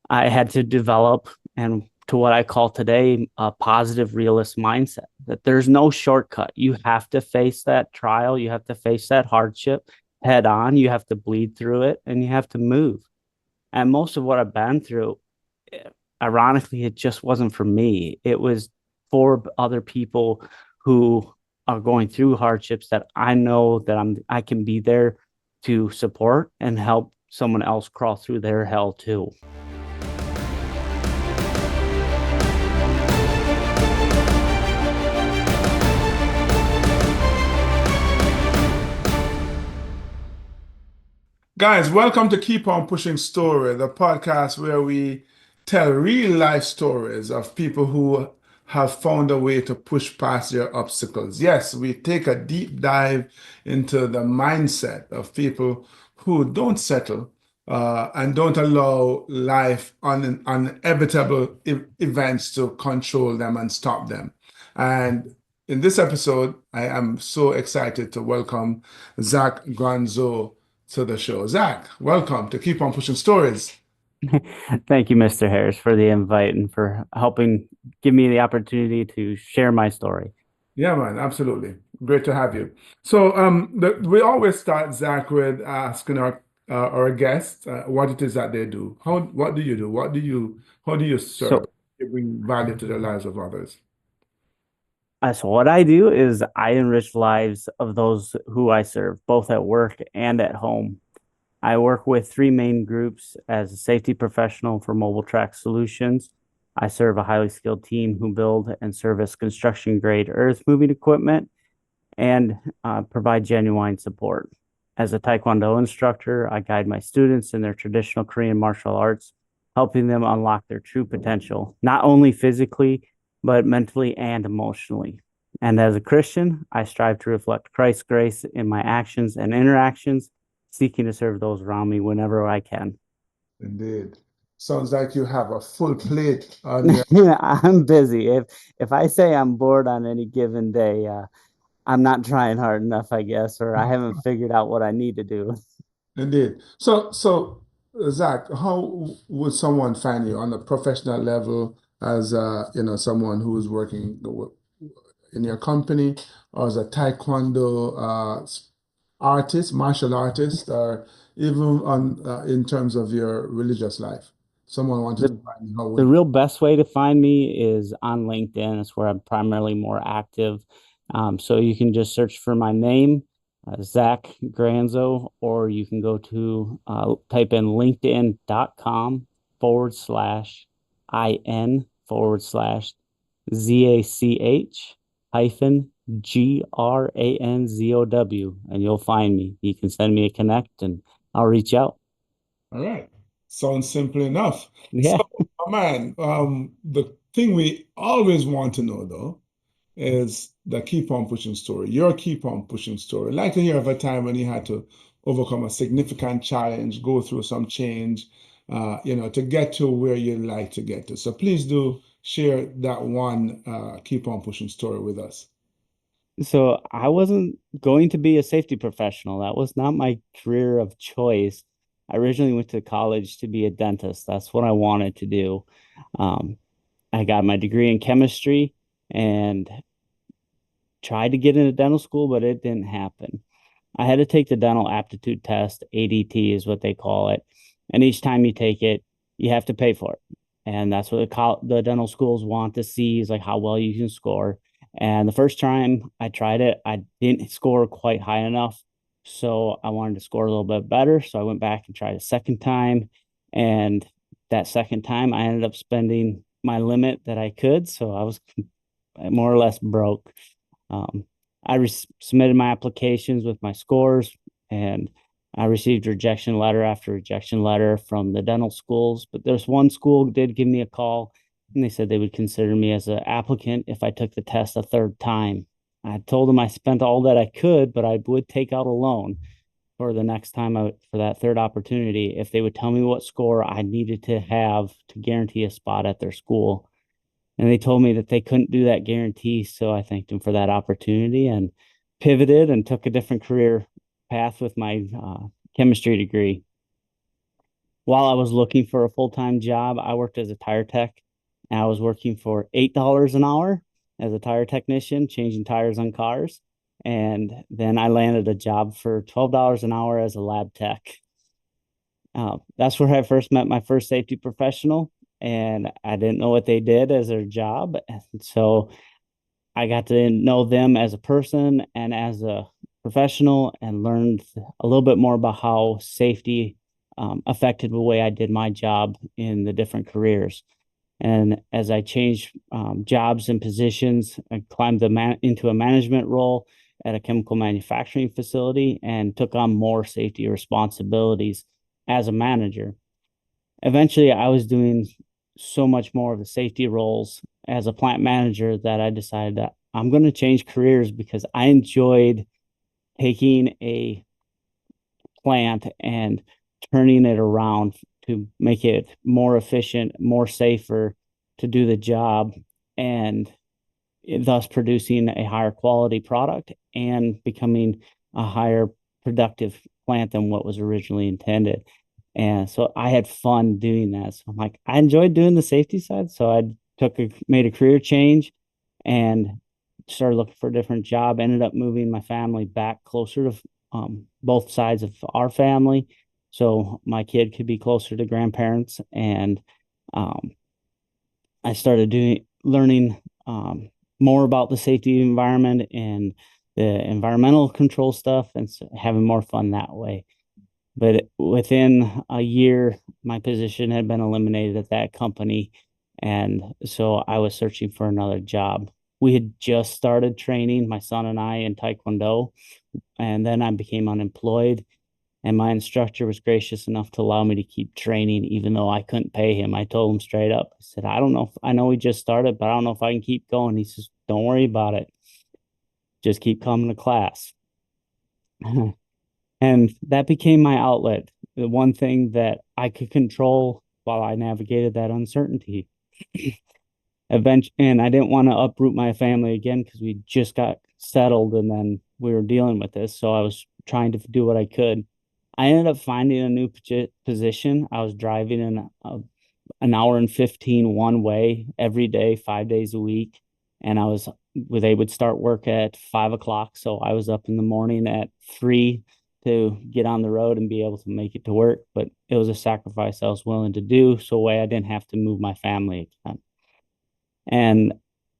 I had to develop and to what I call today a positive realist mindset that there's no shortcut. You have to face that trial, you have to face that hardship head on, you have to bleed through it, and you have to move. And most of what I've been through, eh, ironically, it just wasn't for me. It was for other people who are going through hardships that I know that I can be there to support and help someone else crawl through their hell too. Guys, welcome to Keep On Pushing Story, the podcast where we tell real life stories of people who have found a way to push past their obstacles. Yes, we take a deep dive into the mindset of people who don't settle and don't allow life inevitable events to control them and stop them. And in this episode, I am so excited to welcome Zach Granzow to the show. Zach, welcome to Keep On Pushing Stories. Thank you, Mr. Harris, for the invite and for helping give me the opportunity to share my story. Yeah, man, absolutely. Great to have you. So, we always start, Zach, with asking our guests what it is that they do. What do you do? How do you serve? So, You bring value to the lives of others. so what I do is I enrich lives of those who I serve, both at work and at home. I work with three main groups as a safety professional for Mobile Track Solutions. I serve a highly skilled team who build and service construction grade earth moving equipment and provide genuine support. As a Taekwondo instructor, I guide my students in their traditional Korean martial arts, helping them unlock their true potential, not only physically, but mentally and emotionally. And as a Christian, I strive to reflect Christ's grace in my actions and interactions, seeking to serve those around me whenever I can. Indeed. Sounds like you have a full plate on your. I'm busy. If I say I'm bored on any given day, I'm not trying hard enough, I guess, or I haven't figured out what I need to do. Indeed. Zach, how would someone find you on a professional level as someone who is working in your company or as a Taekwondo artist, martial artist, or even on in terms of your religious life? Someone wanted to The find you, how the would. real best way to find me is on LinkedIn. It's where I'm primarily more active. So you can just search for my name, Zach Granzow, or you can go to type in linkedin.com/IN/ZACH hyphen GRANZOW, and you'll find me. You can send me a connect and I'll reach out. All right. Sounds simple enough. So, Yeah. man, the thing we always want to know though is the keep on pushing story, your keep on pushing story. I'd like to hear of a time when you had to overcome a significant challenge, go through some change, to get to where you'd like to get to. So please do share that one keep on pushing story with us. So I wasn't going to be a safety professional. That was not my career of choice. I originally went to college to be a dentist. That's what I wanted to do. Um, I got my degree in chemistry and tried to get into dental school, but it didn't happen. I had to take the dental aptitude test. ADT is what they call it. And each time you take it, you have to pay for it. And that's what the dental schools want to see is like how well you can score. And the first time I tried it, I didn't score quite high enough. So I wanted to score a little bit better. So I went back and tried a second time. And that second time, I ended up spending my limit that I could. So I was more or less broke. Um, I submitted my applications with my scores, and I received rejection letter after rejection letter from the dental schools. But there's one school did give me a call, and they said they would consider me as an applicant if I took the test a third time. I told them I spent all that I could, but I would take out a loan for the next time for that third opportunity if they would tell me what score I needed to have to guarantee a spot at their school. And they told me that they couldn't do that guarantee. So I thanked them for that opportunity and pivoted and took a different career path with my chemistry degree. while I was looking for a full-time job, I worked as a tire tech, and I was working for $8 an hour as a tire technician, changing tires on cars. And then I landed a job for $12 an hour as a lab tech. That's where I first met my first safety professional, and I didn't know what they did as their job. And so I got to know them as a person and as a professional and learned a little bit more about how safety affected the way I did my job in the different careers. And as I changed jobs and positions, I climbed into a management role at a chemical manufacturing facility and took on more safety responsibilities as a manager. Eventually, I was doing so much more of the safety roles as a plant manager that I decided that I'm going to change careers because I enjoyed taking a plant and turning it around to make it more efficient, more safer to do the job, and thus producing a higher quality product and becoming a higher productive plant than what was originally intended. And so I had fun doing that. So I'm like, I enjoyed doing the safety side. So I made a career change and started looking for a different job. Ended up moving my family back closer to both sides of our family, so my kid could be closer to grandparents. And um, I started learning more about the safety environment and the environmental control stuff, and so having more fun that way. But within a year, my position had been eliminated at that company. And so I was searching for another job. We had just started training, my son and I, in Taekwondo. And then I became unemployed. And my instructor was gracious enough to allow me to keep training, even though I couldn't pay him. I told him straight up, I said, I don't know I know we just started, but I don't know if I can keep going. He says, don't worry about it. Just keep coming to class. And that became my outlet, the one thing that I could control while I navigated that uncertainty. Eventually, and I didn't want to uproot my family again because we just got settled and then we were dealing with this. So I was trying to do what I could. I ended up finding a new position. I was driving an hour and 15 one way every day, 5 days a week. And they would start work at 5 o'clock. So I was up in the morning at 3 to get on the road and be able to make it to work. But it was a sacrifice I was willing to do. So way I didn't have to move my family again. And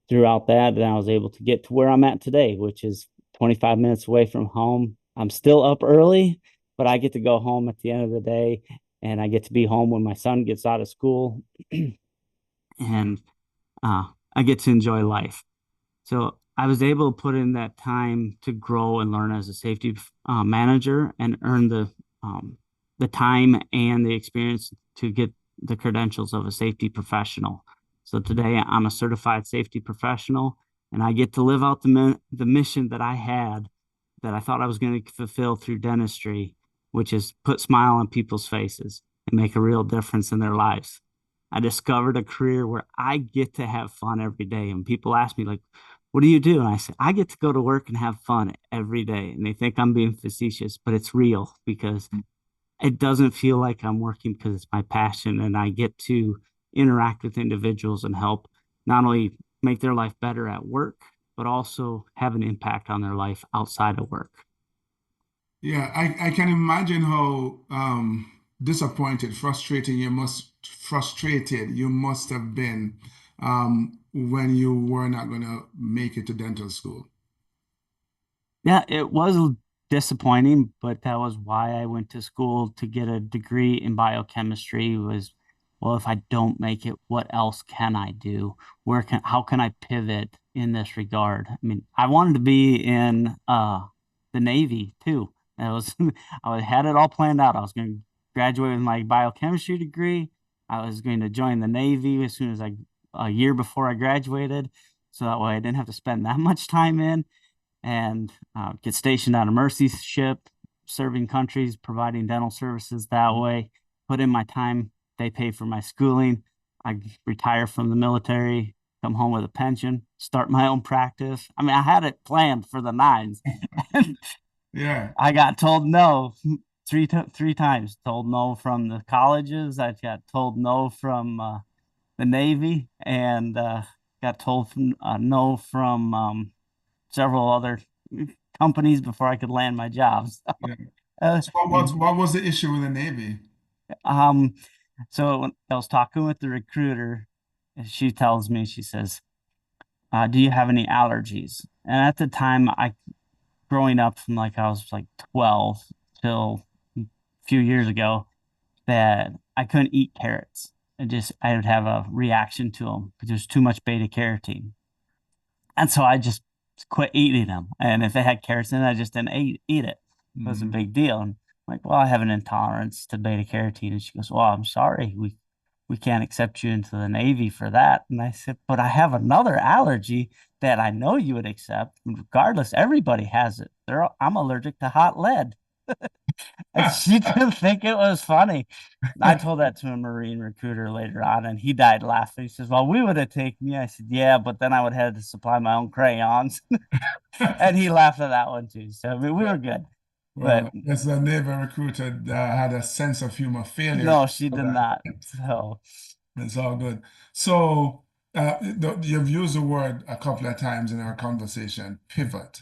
throughout that, then I was able to get to where I'm at today, which is 25 minutes away from home. I'm still up early, but I get to go home at the end of the day, and I get to be home when my son gets out of school, and uh, I get to enjoy life. So I was able to put in that time to grow and learn as a safety manager and earn the time and the experience to get the credentials of a safety professional. So today I'm a certified safety professional, and I get to live out the mission that I had, that I thought I was going to fulfill through dentistry, which is put smile on people's faces and make a real difference in their lives. I discovered a career where I get to have fun every day. And people ask me, like, what do you do? And I say, I get to go to work and have fun every day. And they think I'm being facetious, but it's real because it doesn't feel like I'm working because it's my passion. And I get to interact with individuals and help not only make their life better at work, but also have an impact on their life outside of work. Yeah, I can imagine how disappointed, frustrated you must have been when you were not going to make it to dental school. Yeah, it was disappointing, but that was why I went to school to get a degree in biochemistry. Was, well, if I don't make it, what else can I do? How can I pivot in this regard? I mean, I wanted to be in the Navy too. That was had it all planned out. I was going to graduate with my biochemistry degree. I was going to join the Navy as soon as a year before I graduated, so that way I didn't have to spend that much time in, and get stationed on a mercy ship, serving countries, providing dental services that way. Put in my time. They pay for my schooling. I retire from the military, come home with a pension, start my own practice. I mean, I had it planned for the nines. Yeah. I got told no. three times told no from the colleges. I got told no from the Navy, and got told no from several other companies before I could land my jobs. Yeah. Uh, So what was the issue with the Navy? um, so when I was talking with the recruiter, she tells me, she says, "Do you have any allergies?" And at the time, growing up from like I was like 12 till a few years ago, that I couldn't eat carrots. I would have a reaction to them because there's too much beta carotene. And so I just quit eating them. And if they had carrots in it, I just didn't eat it. It was a Mhm. big deal. And I'm like, well, I have an intolerance to beta carotene. And she goes, well, I'm sorry. We can't accept you into the Navy for that. And I said, but I have another allergy that I know you would accept. Regardless, everybody has it. I'm allergic to hot lead. And she didn't think it was funny. I told that to a Marine recruiter later on, and he died laughing. He says, well, we would have taken you. I said, yeah, but then I would have had to supply my own crayons. And he laughed at that one too. So I mean, we were good. But Well, as a Navy recruiter had a sense of humor, failure. no, she did not. So It's all good. So, you've used the word a couple of times in our conversation, pivot.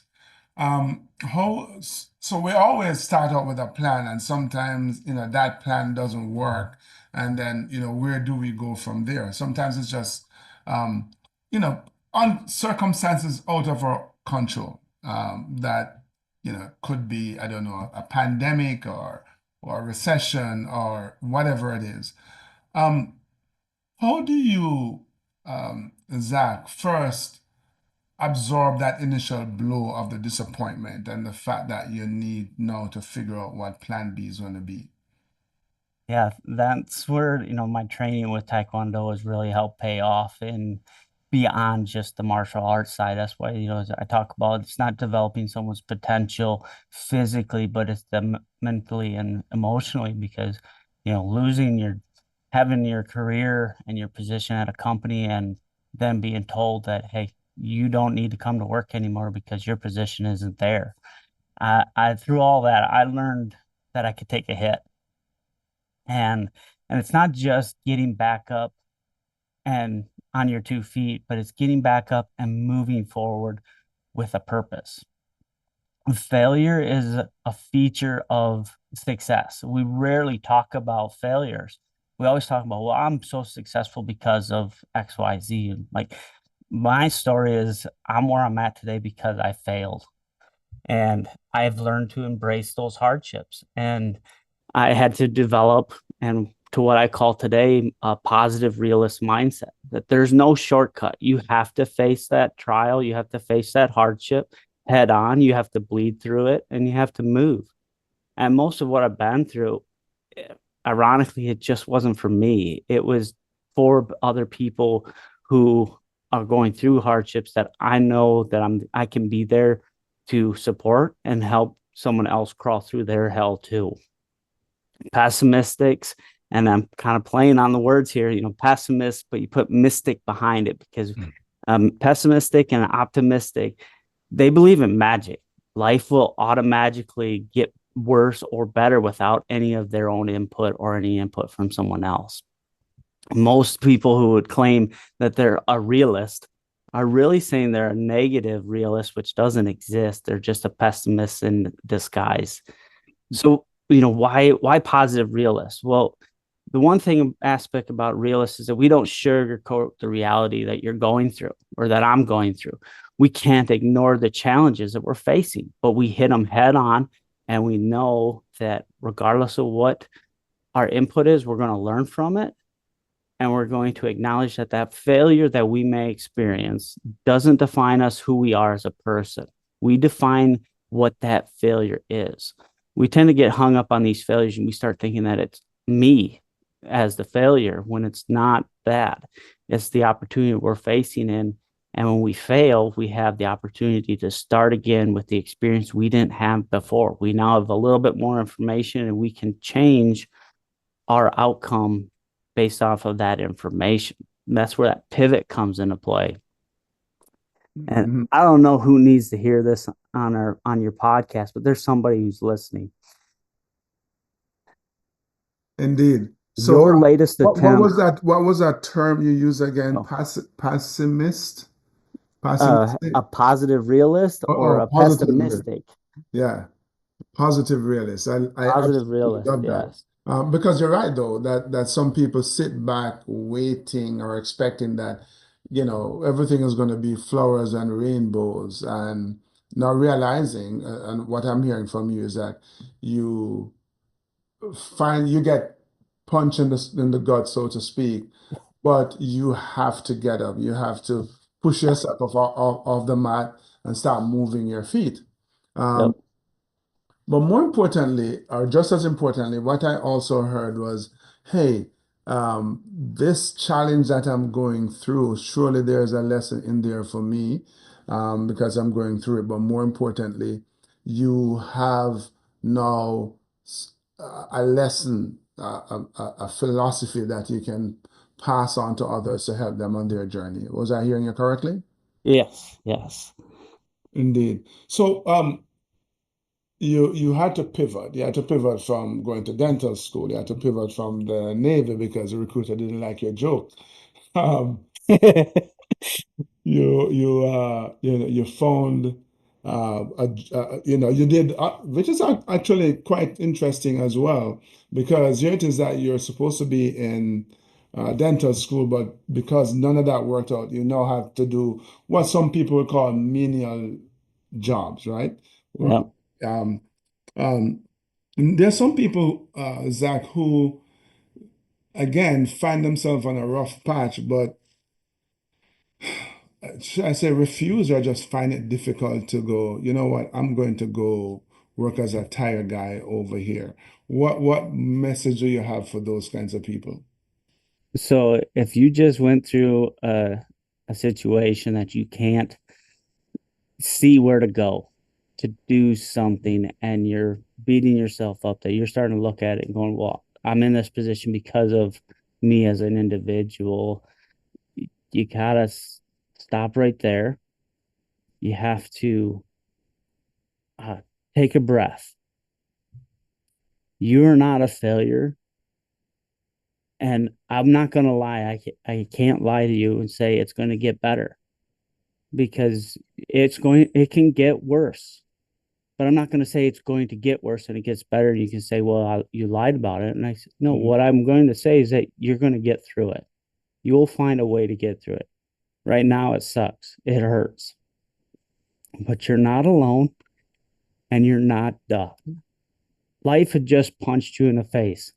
So we always start out with a plan, and sometimes, that plan doesn't work. And then, where do we go from there? Sometimes it's just, um, you know, on circumstances out of our control, that, could be, I don't know, a pandemic or a recession or whatever it is. Um, how do you, Zach, first absorb that initial blow of the disappointment and the fact that you need now to figure out what plan B is going to be? yeah, that's where, my training with Taekwondo has really helped pay off and beyond just the martial arts side. That's why, as I talk about, it's not developing someone's potential physically, but it's them mentally and emotionally because, having your career and your position at a company and then being told that, hey, you don't need to come to work anymore because your position isn't there. Through all that, I learned that I could take a hit, and it's not just getting back up and on your 2 feet, but it's getting back up and moving forward with a purpose. Failure is a feature of success. We rarely talk about failures. We always talk about, well, I'm so successful because of XYZ. And like my story is I'm where I'm at today because I failed. And I've learned to embrace those hardships. And I had to develop and to what I call today a positive realist mindset that there's no shortcut. You have to face that trial, you have to face that hardship head on, you have to bleed through it, and you have to move. And most of what I've been through, ironically, it just wasn't for me. It was for other people who are going through hardships that I know that I can be there to support and help someone else crawl through their hell too. Pessimistics, and I'm kind of playing on the words here, pessimist, but you put mystic behind it because pessimistic and optimistic, they believe in magic. Life will automatically get worse or better without any of their own input or any input from someone else. Most people who would claim that they're a realist are really saying they're a negative realist, which doesn't exist. They're just a pessimist in disguise. So, why positive realist? Well, the one thing aspect about realists is that we don't sugarcoat the reality that you're going through or that I'm going through. We can't ignore the challenges that we're facing, but we hit them head on. And we know that regardless of what our input is, we're going to learn from it. And we're going to acknowledge that failure that we may experience doesn't define us who we are as a person. We define what that failure is. We tend to get hung up on these failures and we start thinking that it's me as the failure when it's not that. It's the opportunity we're facing in. And when we fail, we have the opportunity to start again with the experience we didn't have before. We now have a little bit more information and we can change our outcome based off of that information. And that's where that pivot comes into play. And Mhm. I don't know who needs to hear this on your podcast, but there's somebody who's listening. Indeed. So, Your latest what was attempt, that? What was that term you used again? oh, Pessimist, pessimistic, a positive realist or or a positive realist? pessimistic? Yeah, positive realist. I Positive absolutely realist, love that. yes. Because you're right, though, that some people sit back waiting or expecting that, everything is going to be flowers and rainbows, and not realizing, and what I'm hearing from you is that you you get punched in the gut, so to speak, but you have to get up. You have to push yourself off the mat and start moving your feet. Yep. Um, but more importantly, or just as importantly, what I also heard was, hey, this challenge that I'm going through, surely there's a lesson in there for me, because I'm going through it. But more importantly, you have now a lesson, a philosophy that you can pass on to others to help them on their journey. Was I hearing you correctly? Yes, yes. Indeed. So, you had to pivot. You had to pivot from going to dental school. You had to pivot from the Navy because the recruiter didn't like your joke. Um, you found you did, which is actually quite interesting as well, because here it is that you're supposed to be in dental school, but because none of that worked out, you now have to do what some people would call menial jobs, right? Yep. Um, um, there's some people, Zach, who again find themselves on a rough patch, but should I say refuse or just find it difficult to go, you know what, I'm going to go work as a tire guy over here. What message do you have for those kinds of people? So if you just went through a situation that you can't see where to go to do something and you're beating yourself up, that you're starting to look at it and going, well, I'm in this position because of me as an individual. You gotta stop right there. You have to uh, take a breath. You're not a failure. And I'm not going to lie. I can't lie to you and say it's going to get better, because it can get worse. But I'm not going to say it's going to get worse and it gets better. You can say, well, you lied about it. And I said, no, Mhm. what I'm going to say is that you're going to get through it. You will find a way to get through it. Right now, it sucks. It hurts, but you're not alone and you're not done. Life had just punched you in the face.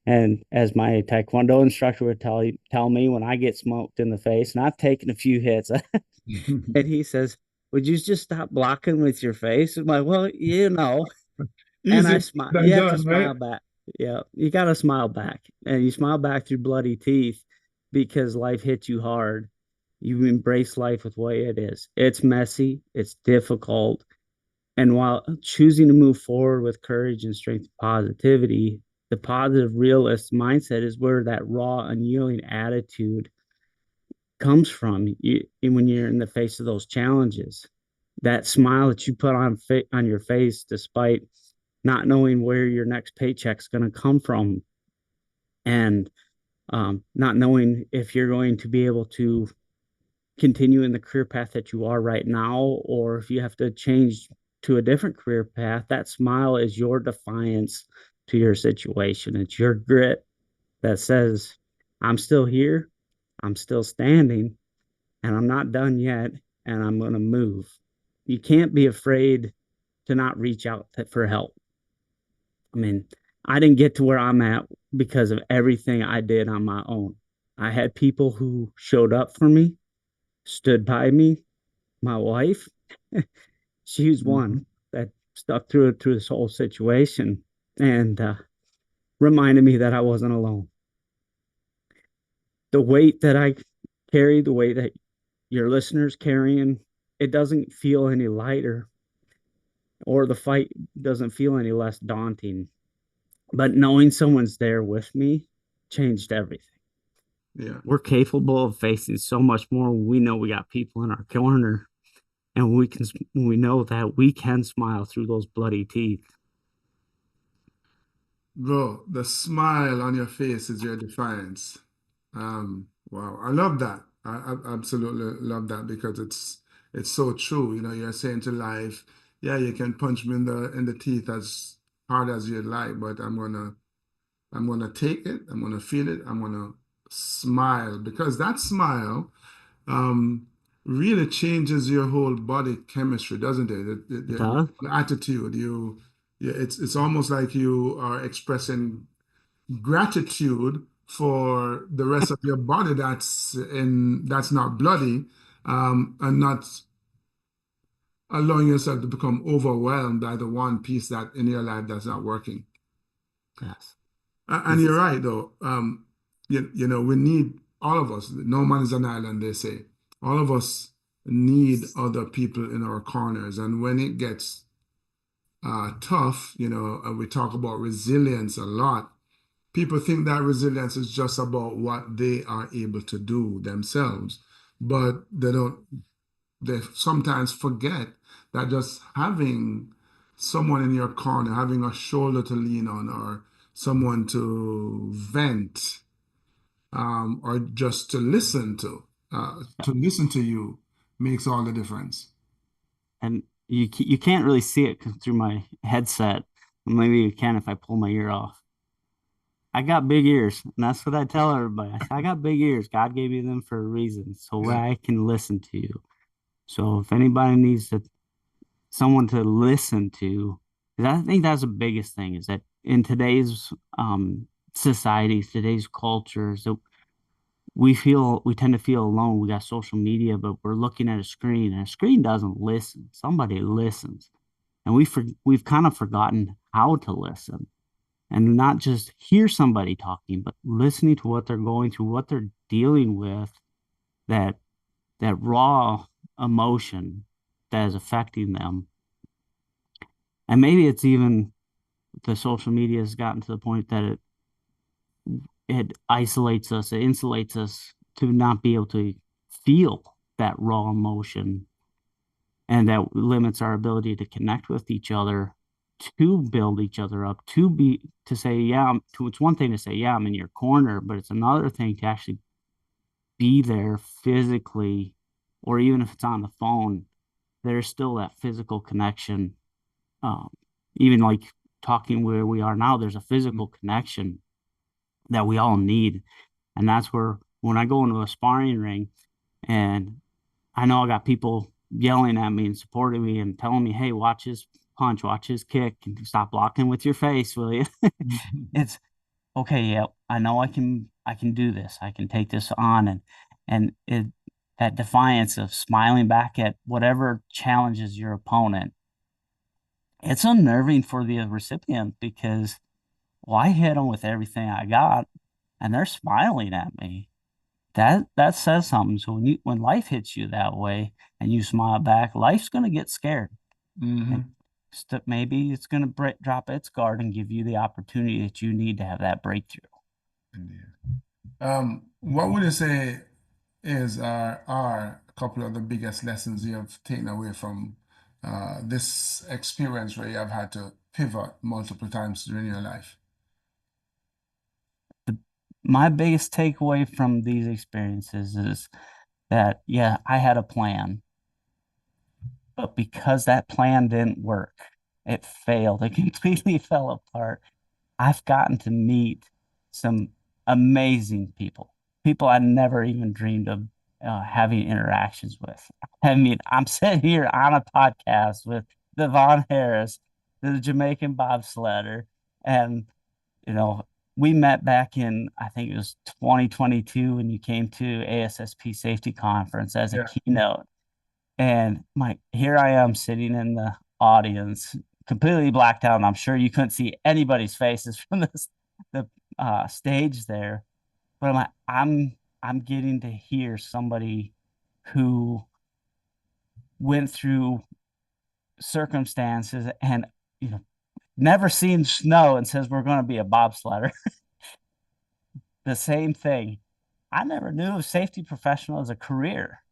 And as my Taekwondo instructor would tell me when I get smoked in the face, and I've taken a few hits, and he says, would you just stop blocking with your face? I'm like, well, and I Easier smile. than You have to done, right? smile back. Yeah, you got to smile back, and you smile back through bloody teeth because life hits you hard. You embrace life with what it is. It's messy, it's difficult, and while choosing to move forward with courage and strength and positivity, the positive realist mindset is where that raw, unyielding attitude comes from. When you're in the face of those challenges, that smile that you put on your face, despite not knowing where your next paycheck's going to come from, and not knowing if you're going to be able to continue in the career path that you are right now, or if you have to change to a different career path. That smile is your defiance to your situation. It's your grit that says, I'm still here, I'm still standing, and I'm not done yet, and I'm going to move. You can't be afraid to not reach out for help. I mean, I didn't get to where I'm at because of everything I did on my own. I had people who showed up for me, stood by me. My wife, she was Mhm. one that stuck through it through this whole situation, and reminded me that I wasn't alone. The weight that I carry, the weight that your listeners carrying, it doesn't feel any lighter, or the fight doesn't feel any less daunting. But knowing someone's there with me changed everything. Yeah. We're capable of facing so much more when we know we got people in our corner, and we know that we can smile through those bloody teeth. Bro, the smile on your face is your defiance. Wow, I love that. I absolutely love that because it's so true. You know, you're saying to life, yeah, you can punch me in the teeth as hard as you like, but I'm gonna take it, I'm gonna feel it, I'm gonna smile because that smile um really changes your whole body chemistry, doesn't it? It does. The attitude, yeah, it's almost like you are expressing gratitude for the rest of your body that's not bloody, and not allowing yourself to become overwhelmed by the one piece that in your life that's not working. Yes. And you're It's right though. You know, we need all of us. No man is an island, they say. All of us need other people in our corners. And when it gets tough, you know, and we talk about resilience a lot. People think that resilience is just about what they are able to do themselves, but they sometimes forget that just having someone in your corner, having a shoulder to lean on, or someone to vent, or just to listen to you makes all the difference. and you can't really see it through my headset. Maybe you can if I pull my ear off. I got big ears, and that's what I tell everybody. I say, I got big ears. God gave me them for a reason, so Yeah. I can listen to you. So if anybody needs someone to listen to, 'cause I think that's the biggest thing is that in today's societies, today's culture, so we tend to feel alone. We got social media, but we're looking at a screen, and a screen doesn't listen. Somebody listens, and we've kind of forgotten how to listen and not just hear somebody talking, but listening to what they're going through, what they're dealing with, that that raw emotion that is affecting them. And maybe it's even the social media has gotten to the point that it isolates us, it insulates us to not be able to feel that raw emotion, and that limits our ability to connect with each other, to build each other up, to say, yeah, it's one thing to say, yeah, I'm in your corner, but it's another thing to actually be there physically, or even if it's on the phone, there's still that physical connection. Um, Even like talking where we are now, there's a physical connection that we all need. And that's where when I go into a sparring ring and I know I got people yelling at me and supporting me and telling me, hey, watch his punch, watch his kick, and stop blocking with your face, will you? It's okay, yeah, I know I can do this. I can take this on, and that defiance of smiling back at whatever challenges your opponent, it's unnerving for the recipient because, well, I hit them with everything I got and they're smiling at me. That says something. So when life hits you that way and you smile back, life's gonna get scared. And Hmm. maybe it's gonna drop its guard and give you the opportunity that you need to have that breakthrough. Indeed. What would you say are a couple of the biggest lessons you have taken away from this experience where you have had to pivot multiple times during your life? The, my biggest takeaway from these experiences is that, yeah, I had a plan, but because that plan didn't work, it failed. It completely fell apart. I've gotten to meet some amazing people, people I never even dreamed of having interactions with. I mean, I'm sitting here on a podcast with Devon Harris, the Jamaican bobsledder, and you know, we met back in I think it was 2022 when you came to ASSP Safety Conference as a Yeah. keynote. And here I am sitting in the audience, completely blacked out, and I'm sure you couldn't see anybody's faces from the stage there. But I'm getting to hear somebody who went through circumstances and never seen snow and says we're going to be a bobsledder. The same thing. I never knew of safety professional as a career.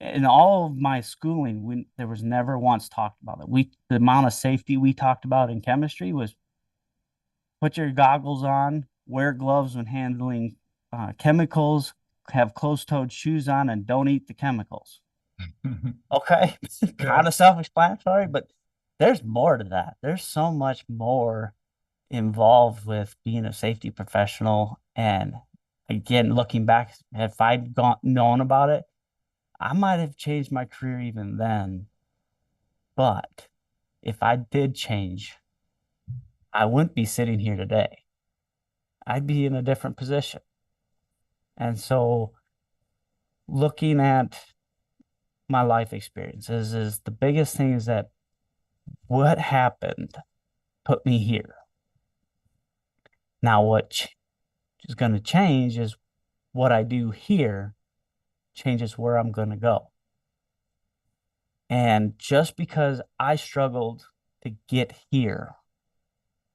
In all of my schooling, there was never once talked about it. The amount of safety we talked about in chemistry was put your goggles on, wear gloves when handling chemicals, have closed-toed shoes on, and don't eat the chemicals. Okay, kind Yeah. of self-explanatory, but there's more to that. There's so much more involved with being a safety professional. And again, looking back, if I'd known about it, I might have changed my career even then. But if I did change, I wouldn't be sitting here today. I'd be in a different position. And so looking at my life experiences is the biggest thing is that what happened put me here. Now, what is going to change is what I do here changes where I'm going to go. And just because I struggled to get here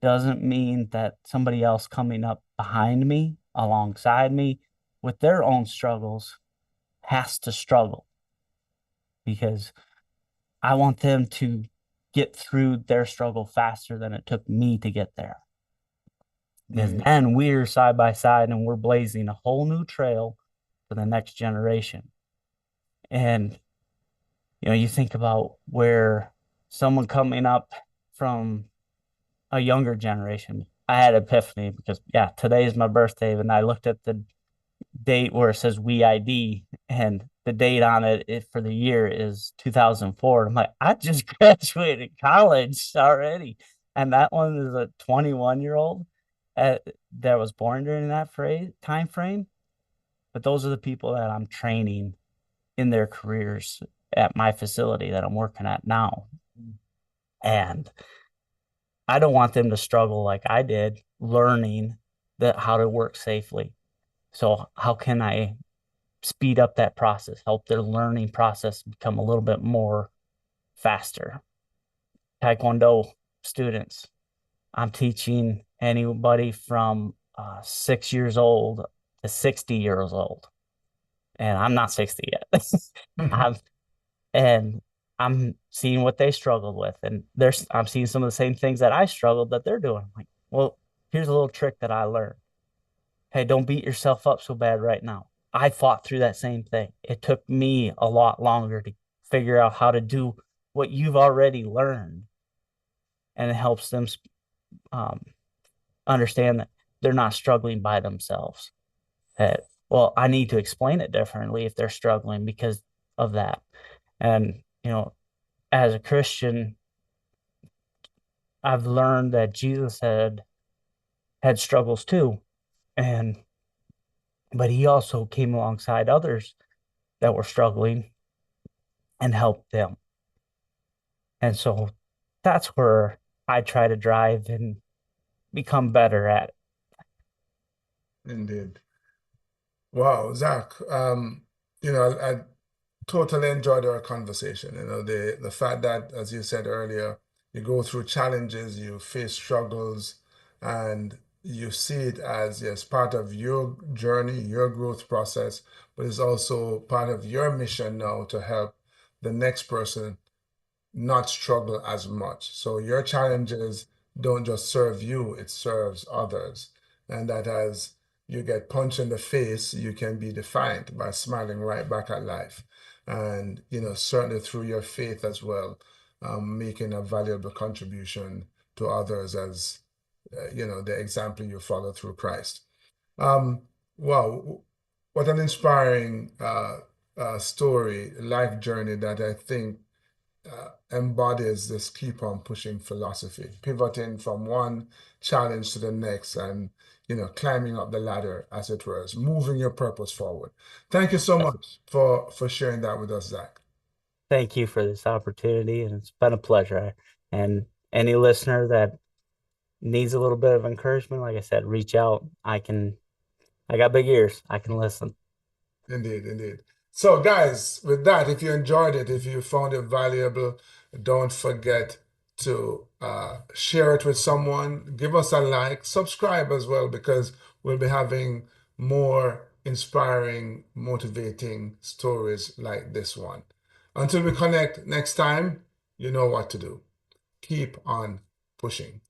doesn't mean that somebody else coming up behind me, alongside me, with their own struggles has to struggle because I want them to get through their struggle faster than it took me to get there. Because Mm, then we're side by side and we're blazing a whole new trail for the next generation. And you think about where someone coming up from a younger generation. I had epiphany because yeah, today is my birthday, and I looked at the date where it says WeID, and the date on it for the year is 2004. I'm like, I just graduated college already, and that one is a 21-year-old that was born during that time frame. But those are the people that I'm training in their careers at my facility that I'm working at now. And I don't want them to struggle like I did learning that how to work safely. So how can I speed up that process, help their learning process become a little bit more faster? Taekwondo students, I'm teaching anybody from 6 years old to 60 years old, and I'm not 60 yet. I'm and I'm seeing what they struggled with, and I'm seeing some of the same things that I struggled that they're doing. I'm like, well, here's a little trick that I learned. Hey, don't beat yourself up so bad right now. I fought through that same thing. It took me a lot longer to figure out how to do what you've already learned, and it helps them um, understand that they're not struggling by themselves. That, well, I need to explain it differently if they're struggling because of that. And as a Christian, I've learned that Jesus had struggles too, and but he also came alongside others that were struggling and helped them. And so that's where I try to drive and become better at it. indeed. Wow, Zach, I totally enjoyed our conversation. The fact that, as you said earlier, you go through challenges, you face struggles, and you see it as, yes, part of your journey, your growth process, but it's also part of your mission now to help the next person not struggle as much. So your challenges don't just serve you, it serves others. And that as you get punched in the face, you can be defiant by smiling right back at life. And, certainly through your faith as well, making a valuable contribution to others as, the example you follow through Christ. Um, wow, what an inspiring story, life journey that I think embodies this keep on pushing philosophy, pivoting from one challenge to the next and, climbing up the ladder, as it were, moving your purpose forward. Thank you so much for sharing that with us, Zach. Thank you for this opportunity, and it's been a pleasure. And any listener that needs a little bit of encouragement, like I said, reach out. I got big ears. I can listen. Indeed, indeed. So, guys, with that, if you enjoyed it, if you found it valuable, don't forget to share it with someone, give us a like, subscribe as well, because we'll be having more inspiring, motivating stories like this one. Until we connect next time, you know what to do. Keep on pushing.